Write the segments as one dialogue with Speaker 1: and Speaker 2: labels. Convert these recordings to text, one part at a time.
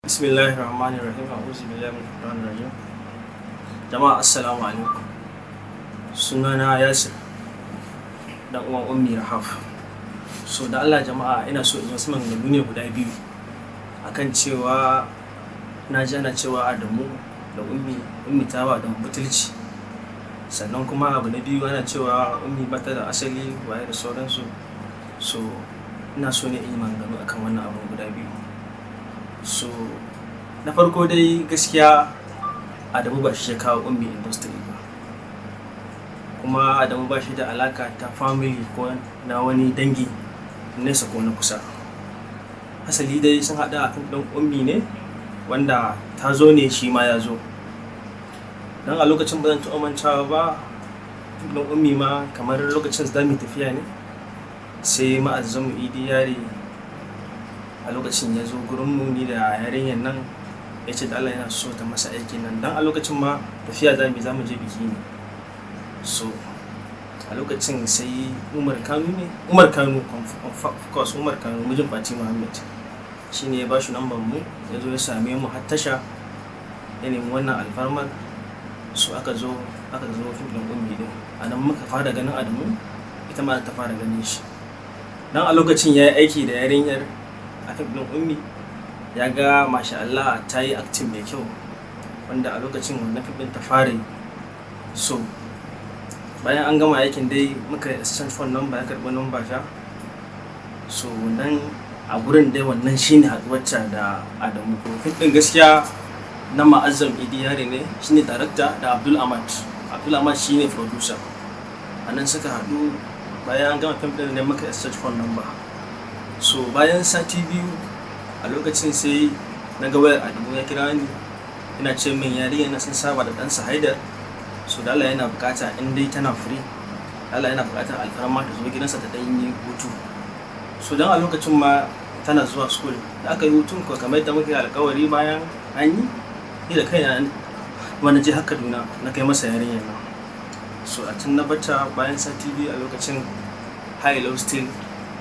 Speaker 1: Bismillahirrahmanirrahim. A'udhu billahi minash shaitanir rajim. Jama'a assalamu alaikum. Sunana Yasir, dan uwan Ummi Rahaf. So da Allah jama'a ina so in yi wasu maganganu ne guda biyu akan cewa na ji ana cewa Adamu da Ummi ta ba Adamu butulci. Sannan kuma abu na biyu ana cewa Ummi bata da asali waye da sauransu. So ina so ne in yi maganganu akan wannan abu guda biyu. So na farko dai gaskiya Adamu ba shi ya kawo Ummi industry ba, kuma Adamu ba shi da alaka ta family ko na wani dangi nesa ko na kusa. Asali dai sun haɗa a kan ɗan Ummi ne wanda ta zo ne shi ma ya zo. Dan a lokacin ba zan taɓa mantawa ba, ɗan Ummi ma kamar lokacin za mu tafiya ne sai ma'azzamu Idi Yari a lokacin ya zo gurinmu ni da yarinyar nan ya ce da Allah yana so ta masa aikin nan. Dan a lokacin ma tafiya za mu je biki ne. So a lokacin sai Umar Kanu of course Umar Kanu mijin Fati Muhammad shi ne ya ba shi lambar mu, ya zo ya same mu har tasha ya nemi wannan alfarmar. So aka zo fim ɗin Ummi din, a nan muka fara ganin Adamu, ita ma ta fara ganin shi. Dan a lokacin ya yi aiki da yarinyar a fim ɗin Ummi, ya ga masha Allah ta yi acting mai kyau, wanda a lokacin wannan fim ɗin ta fara yi. So bayan an gama aikin dai muka exchange phone number, ya karɓi number ta. So wannan a gurin dai wannan shine haɗuwarta da Adamu. Fim ɗin gaskiya na Ma'azzam Idi Yari ne, shine director, da Abdul Ahmad shine producer. A nan suka haɗu, bayan an gama fim ɗin ne muka exchange phone number. So bayan sati biyu a lokacin sai na ga wayar Adamu ya kira ni, ina ce min yarinya na sun saba da ɗansa Haidar. So da Allah yana bukata in dai tana free, Allah yana bukatar alfarma ta zo gidansa ta ɗan yi hutu. So dan a lokacin ma tana zuwa school, da aka yi hutun ko kamar yadda muke alƙawari bayan an yi, ni da kaina wani je har Kaduna na kai masa yarinyar nan. So a can na bata bayan sati biyu a lokacin high low still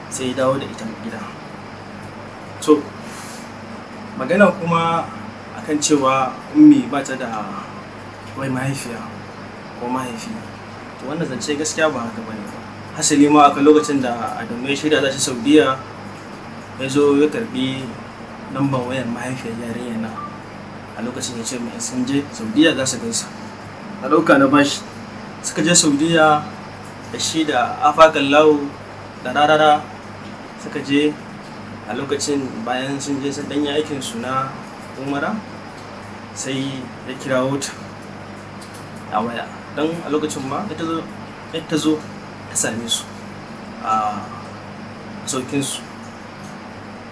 Speaker 1: sai ya dawo da ita gida. So magana kuma akan cewa Ummi ba ta da wai mahaifiya ko mahaifi, to wannan zance gaskiya ba haka bane ba. Hasali ma aka lokacin da Adamu ya shirya za shi Saudiya, ya zo ya karbi lambar wayar mahaifiyar yarinyar nan. A lokacin ya ce mai sun je Saudiya za su gaisa, na ɗauka na bashi. Suka je Saudiya da shi da Afakan Lawo da Rarara suka je. A lokacin bayan sun je sun ɗanyi aikin su na umara, sai ya kirawo ta a waya. Dan a lokacin ma ta zo ta same su a saukinsu,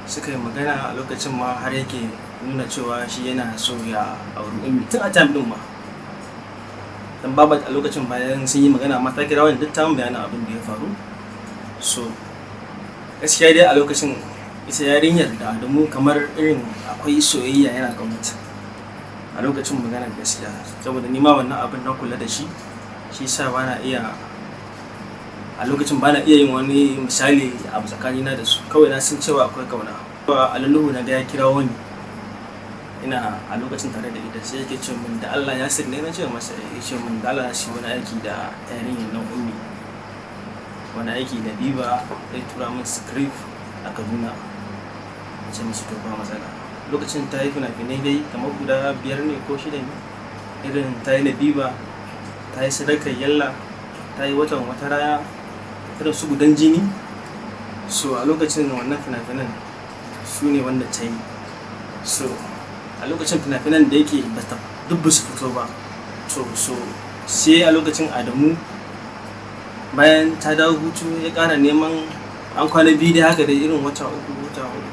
Speaker 1: suka yi magana. A lokacin ma har yake nuna cewa shi yana so ya auri Ummi tun a time din ma. Dan baba a lokacin bayan sun yi magana ma ta kira wani duk ta bayanin abin da ya faru. So gaskiya dai a lokacin ita yarinyar da Adamu kamar irin akwai soyayya, yana ƙaunata a lokacin magana gaskiya. Saboda ni ma wannan abin na kula da shi sa bana iya a lokacin bana iya yin wani misali abu tsakanina da su. Kawai na san cewa akwai kauna. Alaluhu na ga ya kira wani, ina a lokacin tare da ita, sai yake ce min da Allah ya sirne. Na ce masa, ya ce min da Allah shi wani aiki da yarinyar nan Ummi, wani aiki da Biba zai tura min script a Kaduna. Ce musu to ba matsala. Lokacin ta yi fina-finai dai kamar guda 5 ne ko 6 ne, irin ta yi Labiba, ta yi Sadakar Yalla, ta yi Watan Wata Rana, irin su Gudan Jini. So a lokacin wannan fina-finan su ne wanda ta yi. So a lokacin fina-finan da yake duk ba su fito ba. So sai a lokacin Adamu bayan ta dawo hutu ya ƙara neman, an kwana biyu dai haka dai irin wata uku ne.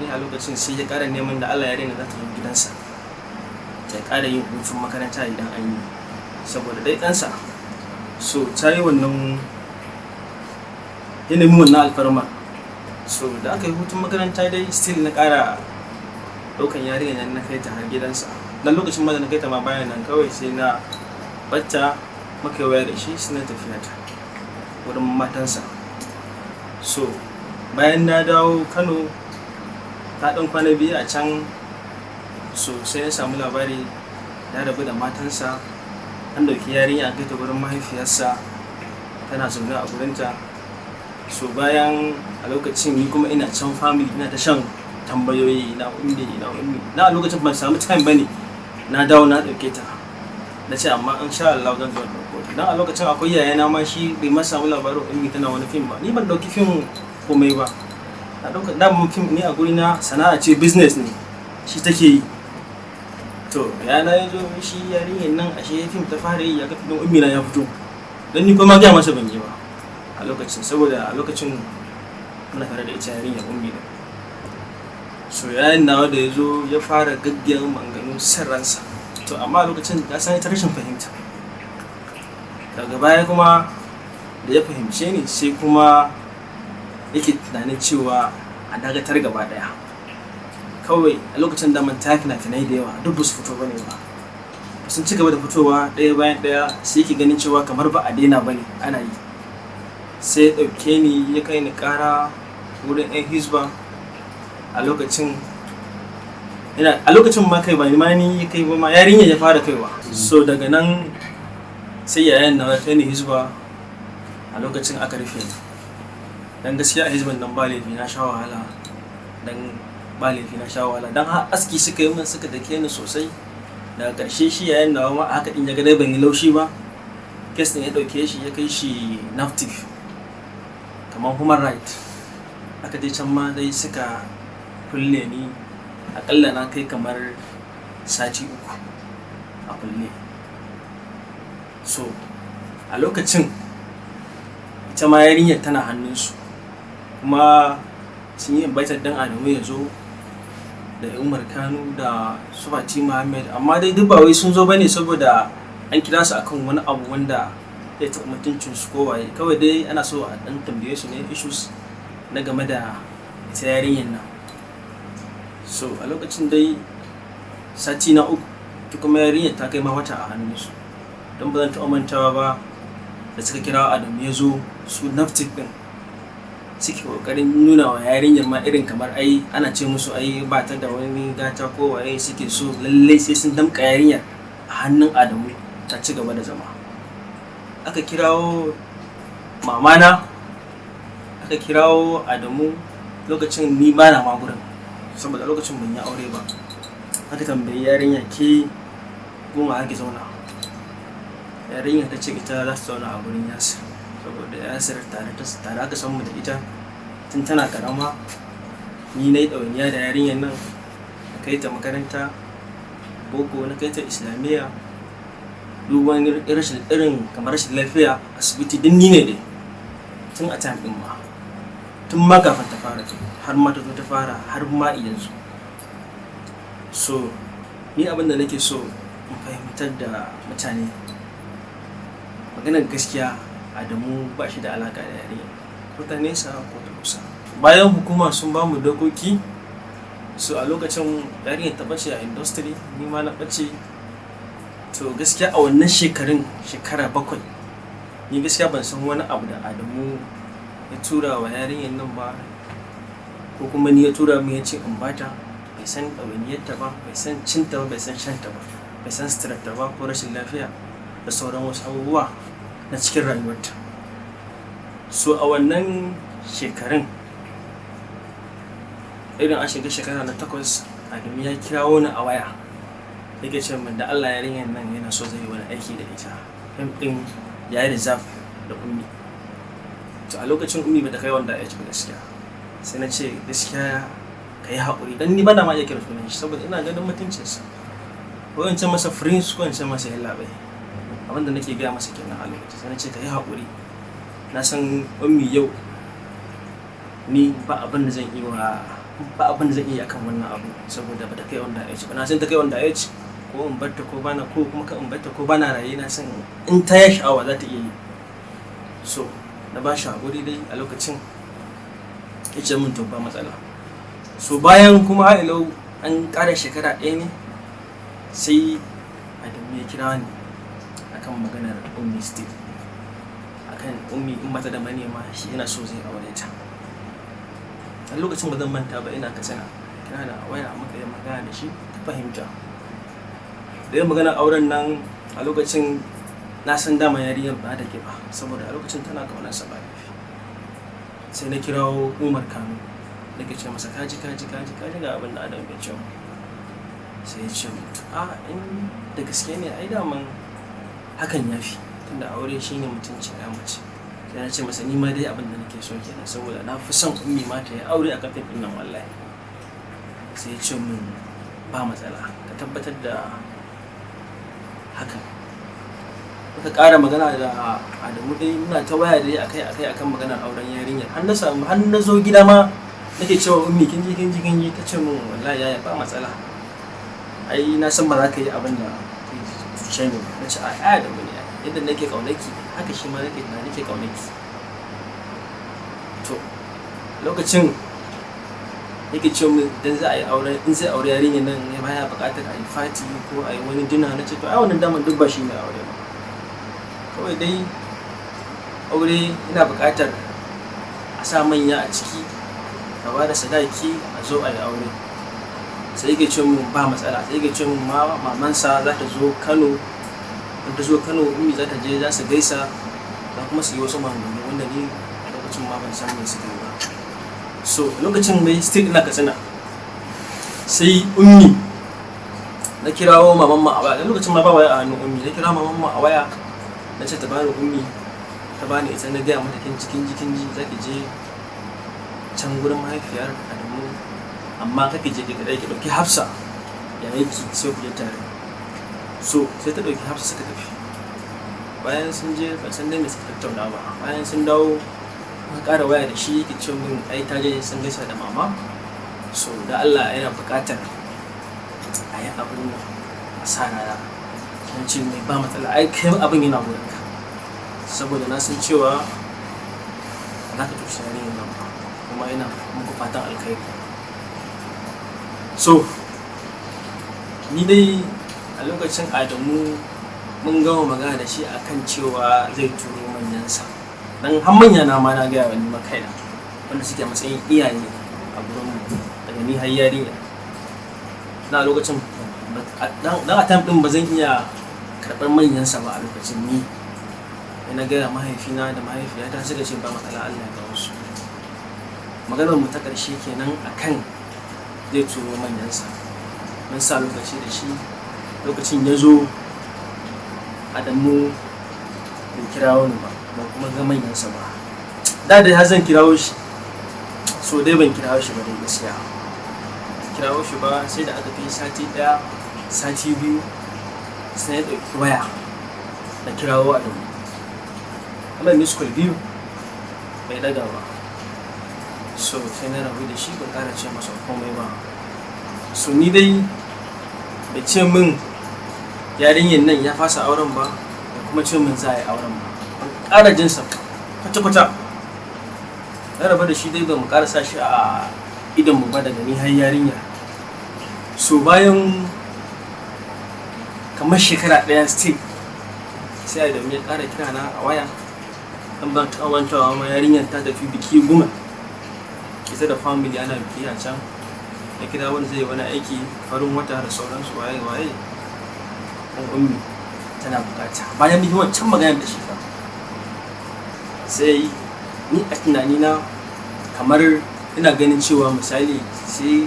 Speaker 1: A lokacin sai ya ƙara neman da Allah ya daina za ta zo gidansa ta ƙara yin hutun makaranta idan an yi, saboda dai ɗansa. So ta yi wannan, ya nemi wannan alfarma. So da aka yi hutun makaranta dai still na ƙara ɗaukan yarinyar nan na kai ta har gidansa. Dan lokacin ma da na kai ta ma bayan nan kawai sai na bata muka yi waya da shi, sai na tafiya ta wurin matansa. So bayan na dawo Kano ta ɗan kwana biyu a can, so sai na samu labari ya rabu da matansa, an dauki yarinya an kai ta gurin mahaifiyarsa tana zaune a gurinta. So bayan a lokacin ni kuma ina can family ina ta shan tambayoyi na ummi na a lokacin ban samu time bane na dawo na dauke ta na ce amma insha Allah zan zo dauko ta. Dan a lokacin akwai yayana ma shi bai ma samu labarin ummi tana wani film ba, ni ban dauki film komai ba, na dauka da mun film ne a guri na sana'a ce, business ne shi take yi. To yana ya zo shi yarinyar nan ashe film ta fara yi, ya ga film ummi na ya fito, dan ni kuma ga masa ban yi ba a lokacin, saboda a lokacin muna tare da ita yarinyar ummi da. So yayin nawa da ya zo ya fara gaggiyar maganganun sarransa, to amma a lokacin ya san ita rashin fahimta. Daga baya kuma da ya fahimce ni sai kuma yake tunanin cewa a dagatar gaba daya. Kawai a lokacin da man ta fina-finai da yawa duk ba su fito bane ba, sun ci gaba da fitowa ɗaya bayan ɗaya, sai yake ganin cewa kamar ba a daina bane ana yi. Sai ya ɗauke ni ya kai ni ƙara wurin 'yan Hisba. A lokacin ma kai ba ni ya kai ba ma, yarinya ya fara kaiwa. So daga nan sai yayan na kai ni Hisba. A lokacin aka rufe ni, dan gaskiya a Hisban nan ba laifi na sha wahala, dan har aski suka yi min, suka dake ni sosai. Daga ƙarshe shi yayan nawa ma haka din ya ga dai ban yi laushi ba, kes din ya ɗauke shi ya kai shi NAFTIF kamar human right. Aka je can ma dai suka kulle ni, akalla na kai kamar sati 3 a kulle. So a lokacin ita ma yarinyar tana hannunsu, kuma sun yi invited dan Adamu ya zo da Umar Kanu da su Fati Muhammad, amma dai duk ba wai sun zo bane saboda an kira su akan wani abu wanda ya taɓa mutuncin su ko waye, kawai dai ana so a dan tambaye su ne issues na game da ita yarinyar nan. So a lokacin dai sati na 3 kuma yarinyar ta kai ma wata a hannunsu, don ba zan taɓa mantawa ba da suka kira Adamu ya zo, su NAFTIF din suke kokarin nuna wa yarinyar ma irin kamar ai ana ce musu ai ba ta da wani gata ko waye, suke so lallai sai sun damƙa yarinyar a hannun Adamu ta ci gaba da zama. Aka kirawo mamana, aka kirawo Adamu, lokacin ni ba na ma gurin saboda lokacin ban yi aure ba. Aka tambayi yarinya, ke goma ake zauna? Yarinya ta ce ita za su zauna a gurin Yasir, saboda Yasir tare aka san mu da ita tun tana karama. Ni na yi ɗawainiya da yarinyar nan, na kai ta makaranta boko, na kai ta islamiyya, duk wani irin kamar rashin lafiya asibiti din ni ne dai, tun a time din ma, tun ma kafin ta fara, har ma ta zo ta fara, har ma yanzu. So ni abin da nake so in fahimtar da mutane, maganar gaskiya Adamu ba shi da alaka da yarinya, ko ta nesa ko ta kusa. Bayan hukuma sun ba mu dokoki, so a lokacin yarinyar ta bace a industry, ni ma na bace. To gaskiya a wannan shekara 7, ni gaskiya ban san wani abu da Adamu ya tura wa yarinyar nan ba, ko kuma ni ya tura mu ya ce in bata. Bai san ɗawainiyarta ba, bai san cinta ba, bai san shanta ba, bai san suturarta ba ko rashin lafiya da sauran wasu abubuwa na cikin rayuwarta. So a wannan shekarun, irin an shiga shekara na 8, Adamu ya kirawo ni a waya, yake ce min da Allah yarinyar nan yana so zai yi wani aiki da ita, fim ɗin ya yi reserve da ummi. To a lokacin ummi bata kai wanda ya ci gaskiya, sai na ce gaskiya ka yi haƙuri, dan ni bana ma iya kira sunan shi saboda ina ganin mutuncinsa, ko in ce masa prince ko in ce masa yallaɓai, abin da nake gaya masa kenan a lokacin. Sai na ce ka yi haƙuri, na san ummi yau ni ba abin da zan iya akan wannan abu, saboda ba ta kai wanda ya ci ba. Na san ta kai wanda ya ci, ko in barta ko bana, ko kuma ka in barta ko bana raye, na san in ta yi sha'awa za ta iya yi. So na ba shi haƙuri dai a lokacin, ya ce min to ba matsala. So bayan kuma ha'ilau an ƙara shekara 1 ne, sai Adamu ya kira ni akan maganar ummi still, akan ummi in bata da manema shi yana so zai aure ta. A lokacin ba zan manta ba, ina Katsina, kira da waya muka yi magana da shi, ta fahimta. Da yin maganar auren nan a lokacin na san dama yarinyar ba da ba, saboda a lokacin tana ƙaunarsa ba laifi. Sai na kirawo Umar Kano nake ce masa kaji ga abin da Adam bai ce mu. Sai ya ce in da gaske ne ai daman hakan ya fi, tunda aure shine mutunci ya mace. Sai na ce masa ni ma dai abin da nake so kenan, saboda na fi son ummi ma ta yi aure a kafin ɗin nan wallahi. Sai ya ce min ba matsala ka tabbatar da hakan. Muka ƙara magana da Adamu dai muna ta waya dai akai akan maganar auren yarinyar. Har na zo gida ma nake cewa ummi kin ji ta ce min wallahi yaya ba matsala. Ai na san ba za ka yi abin da cuce ni ba. Na ce a da mu ne yadda nake ƙaunaki haka shi ma nake ƙaunaki. To lokacin yake ce min dan za a yi aure, in zai aure yarinyar nan ya baya buƙatar a yi fati ko a yi wani dina. Na ce to ai wannan daman duk ba shi ne aure ba. Kawai dai aure yana buƙatar a sa manya a ciki, a ba da sadaki, a zo a yi aure. Sai yake ce min ba matsala. Sai yake ce min mamansa za ta zo Kano. In ta zo Kano ummi za ta je za su gaisa, za kuma su yi wasu maganganu wanda ni a lokacin ma ban san me suke yi ba. So lokacin mai still ina Katsina. Sai ummi na kirawo maman ma a waya. Lokacin ma ba waya a hannun ummi. Na kira maman ma a waya na ce ta bani ummi, ta bani ita. Na gaya mata kin ji za ki je can gurin mahaifiyar Adamu, amma kake je ki kadai, ki dauki Hafsa yayanki sai ku je tare. So sai ta dauki Hafsa suka tafi. Bayan sun je ban san dai me suka tattauna ba. Bayan sun dawo muka ƙara waya da shi, yake ce min ai ta je sun gaisa da mama. So da Allah yana buƙatar a yi abin nan a sa rana. Sun ce mai ba matsala ai kai abin yana gurinka, saboda na san cewa za ka tushe yarinyar nan ba, kuma ina muku fatan alkhairi. So ni dai a lokacin Adamu mun gama magana da shi akan cewa zai turo manyansa, dan har manya na ma na gaya wa ni ma kaina wanda suke matsayin iyaye a gurin mu daga ni har yarinya. Na lokacin dan a time din ba zan iya karɓar manyansa ba a lokacin. Ni na gaya mahaifina da mahaifiyata suka ce ba matsala, Allah ya kawo su. Maganar mu ta ƙarshe kenan akan zai turo manyansa. Mun sa lokaci da shi, lokacin ya zo Adamu bai kirawo ni ba, ban kuma ga manyansa ba. Da dai har zan kirawo shi, so dai ban kirawo shi ba dai gaskiya. Kirawo shi ba sai da aka kai sati ɗaya, sati biyu, sai ya ɗauki waya na kirawo Adamu. Amma miss call biyu bai daga ba. So sai na rabu da shi, ban ƙara ce masa komai ba. So ni dai bai ce min yarinyar nan ya fasa auren ba, da kuma ce min za a yi auren ba. Ban ƙara jinsa kwata-kwata. Na rabu da shi dai ba mu ƙara sa shi a idonmu ba daga ni har yarinya. So bayan kamar shekara ɗaya still sai Adamu ya ƙara kira na a waya. Dan ban taɓa mantawa ma yarinyar ta tafi biki Guma, ita da family ana biki a can. Ya kira wanda zai wani aiki farin wata da sauransu waye kan ummi tana bukata. Bayan mun yi wancan magana da shi fa, sai ni a tunanina kamar ina ganin cewa misali sai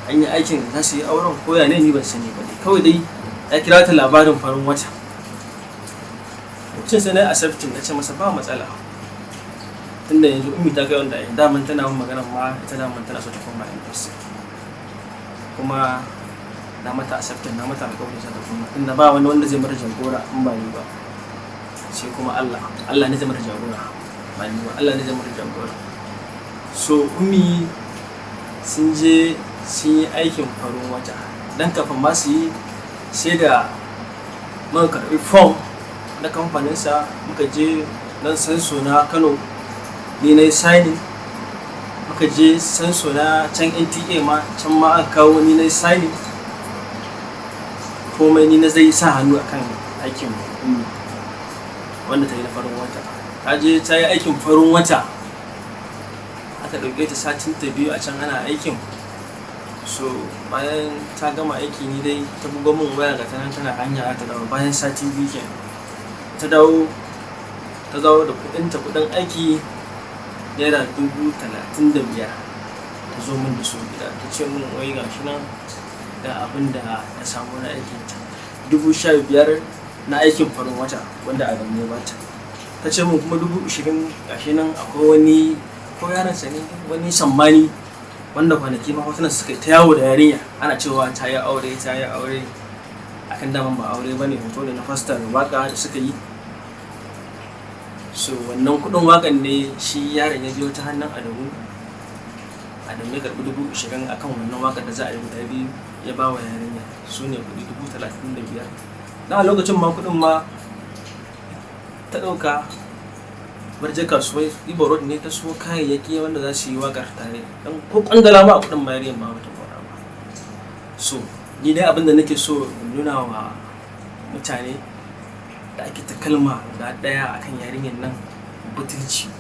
Speaker 1: an yi aikin za su yi auren koya ne, ni ban sani ba dai. Kawai dai ya kira ta labarin farin wata. Lokacin sai na accepting, na ce masa ba matsala, tunda yanzu ummi ta kai wanda daman tana mun magana ma ita daman tana so ta koma university, kuma na mata accepting, na mata alƙawari za ta koma, tunda ba wanda zai mara jagora in ba ni ba, sai kuma Allah ne zai mara jagora ba ni ba, Allah ne zai mara jagora. So ummi sun je sun yi aikin farin wata, dan kafin ma su yi sai da muka karɓi form na kamfaninsa, muka je nan sanso na Kano, ni na yi signing. Muka je sanso na can NTA ma, can ma aka kawo ni na yi signing. Komai ni na zai sa hannu akan aikin wanda ta yi na farin wata. Ta je ta yi aikin farin wata, aka ɗauke ta satin ta biyu a can ana aikin. So bayan ta gama aiki ni dai ta bugo min waya ga tanan tana hanya ta dawo bayan sati biyu kenan. Ta dawo da kuɗin aiki naira 35,000 ta zo min da su gida ta ce min wai ga shi nan da abin da na samu na aikin ta 15,000 na aikin farin wata wanda a gamme ba ta ce min kuma 20,000 ga shi nan akwai wani ko yaransa ne wani sammani wanda kwanaki ma hotunan suka ta yawo da yarinya ana cewa ta yi aure akan daman ba aure bane hoto ne na fasta waka da suka yi. So wannan kudin wakan ne shi yaron ya biyo ta hannun Adamu ya karbi 20,000 akan wannan wakar da za a yi guda biyu ya ba wa yarinya su ne kudi 35,000. Dan a lokacin ma kudin ma ta dauka barje kasuwai Ibo Road ne ta so kayayyaki wanda za su yi wakar tare dan ko kangala ma a kudin mayariyan ma bata fara ba. So ni dai abin da nake so in nuna wa mutane da ake ta kalma guda daya akan yarinyar nan butulci.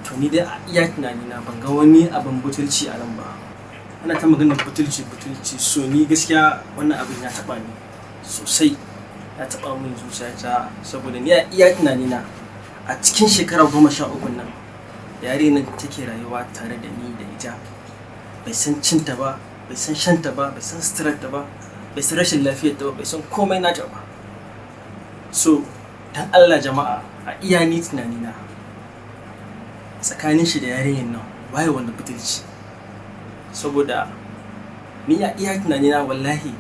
Speaker 1: To ni dai a iya tunani na ban ga wani abin butulci a nan ba. Ana ta maganar butulci so ni gaskiya wannan abin ya taba ni sosai, ya taba min zuciyata saboda ni a iya tunani na a cikin shekara 13 nan yarinyar take rayuwa tare da ni da ita bai san cinta ba, bai san shanta ba, bai san suturarta ba, bai san rashin lafiyar ta ba, bai san komai nata ba. So dan Allah jama'a a iya ni tunani na tsakanin shi da yarinyar nan waye wanda butulci. Saboda ni a iya tunani na wallahi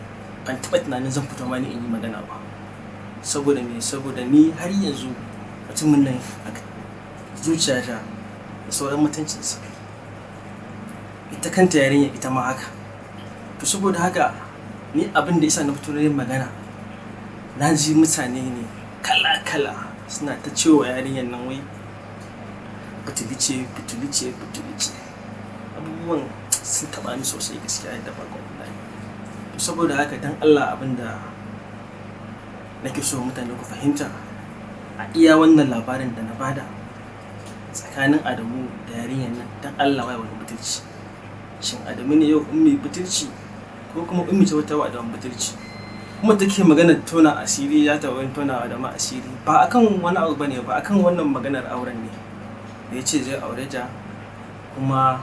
Speaker 1: ban taba tunanin zan fito ma ni in yi magana ba. Saboda ni har yanzu mutumin nan a zuciyata da sauran mutuncinsa, ita kanta yarinyar ita ma haka. To saboda haka ni abin da yasa na fito yin magana, na ji mutane ne kala suna ta cewa yarinyar nan wai butulce. Abubuwan sun taba ni sosai gaskiya da farko wallahi. To saboda haka dan Allah abin da nake so mutane ku fahimta a iya wannan labarin da na bada tsakanin Adamu da yarinyar nan, dan Allah wai wani butulci. Shin Adamu ne yau ummi butulci ko kuma ummi ce wata Adamu butulci? Kuma take maganar tona asiri ya ta wani tona Adamu asiri ba akan wani abu bane ba, akan wannan maganar auren ne da yace zai aure ta kuma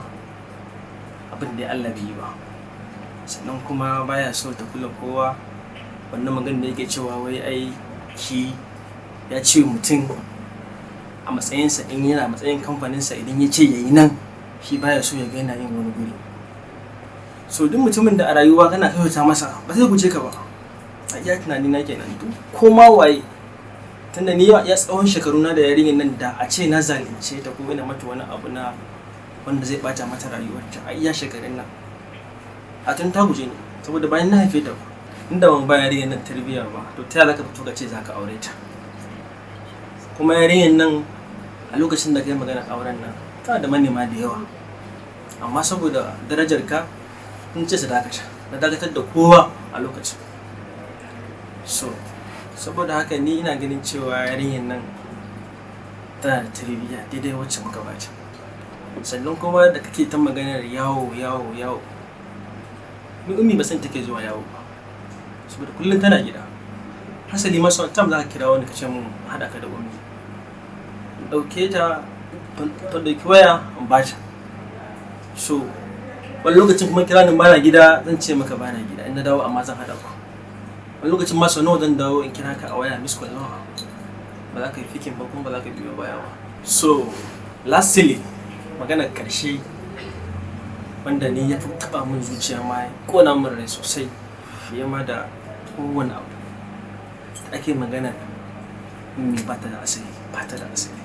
Speaker 1: abin da Allah bai yi ba. Sannan kuma baya so ta kula kowa. Wannan maganar da yake cewa wai ai ki ya ce mutum a matsayinsa in yana matsayin kamfaninsa idan ya ce yayi nan shi baya so ya ga yana yin wani guri. So duk mutumin da a rayuwa kana kyautata masa ba zai guje ka ba. A iya tunani na kenan duk ko ma waye, tunda ni ya tsawon shekaru na da yarinyar nan da a ce na zalunce ta ko ina mata wani abu na wanda zai bata mata rayuwarta a iya shekarun nan a tun ta guje ni saboda bayan na haife ta inda ban ba yarinyar nan tarbiyya ba to ta yaya ka fito ka ce zaka aure ta. Kuma yarinyar nan a lokacin da kai magana auren nan tana da manema da yawa, amma saboda darajar ka kun ce su dakatar da kowa a lokacin. So saboda haka ni ina ganin cewa yarinyar nan tana da tarbiyya daidai wacce muka bata. Sannan kuma da kake ta maganar yawo ni ummi ba san take zuwa yawo ba saboda kullum tana gida. Hasali ma sau tam za ka kira wani ka ce mun haɗa ka da ummi, ɗauke ta ɗauki waya in bata. So wani lokacin kuma kira ni bana gida zan ce maka bana gida, in na dawo amma zan haɗa ku. Wani lokacin ma sau nawa zan dawo in kira ka a waya miss call nawa ba za ka yi fikin ba kuma ba za ka biyo baya ba. So lastly maganar ƙarshe wanda ni ya taɓa min zuciya ma ya ƙona min rai sosai fiye ma da kowane abu da ake magana ba ta da asali.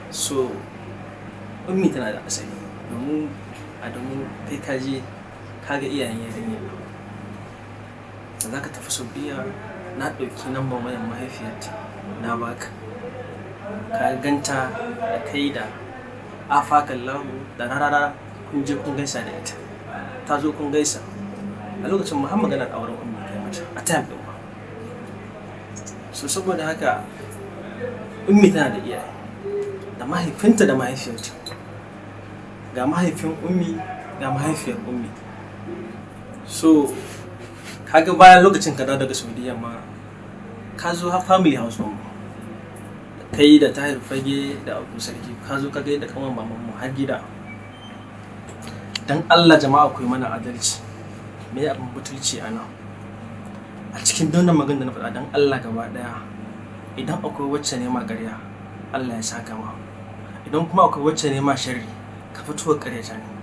Speaker 1: So ummi tana da asali domin Adamu kai ka je ka ga iyayen yarinya da za ka tafi Saudiya na ɗauki namban wayan mahaifiyarta na baka ka ganta da kai da afakallahu da rarara kun je kun gaisa da ita, ta zo kun gaisa a lokacin mu har maganar auren ummi kai mata a time din ba. So saboda haka ummi tana da iyaye da mahaifinta da mahaifiyarta ga mahaifin ummi ga mahaifiyar ummi. So kaga bayan lokacin ka dawo daga Saudiya ma ka zo har family house mu, kai da Tahir Fage da Abu Sarki ka zo ka ga da kaman maman mu har gida. Dan Allah jama'a ku yi mana adalci, me abin butulci a nan a cikin wannan magana da na faɗa. Dan Allah gaba ɗaya, idan akwai wacce ne ma ƙarya Allah ya saka ma, idan kuma akwai wacce ne ma sharri ka fito ka ƙaryata ni.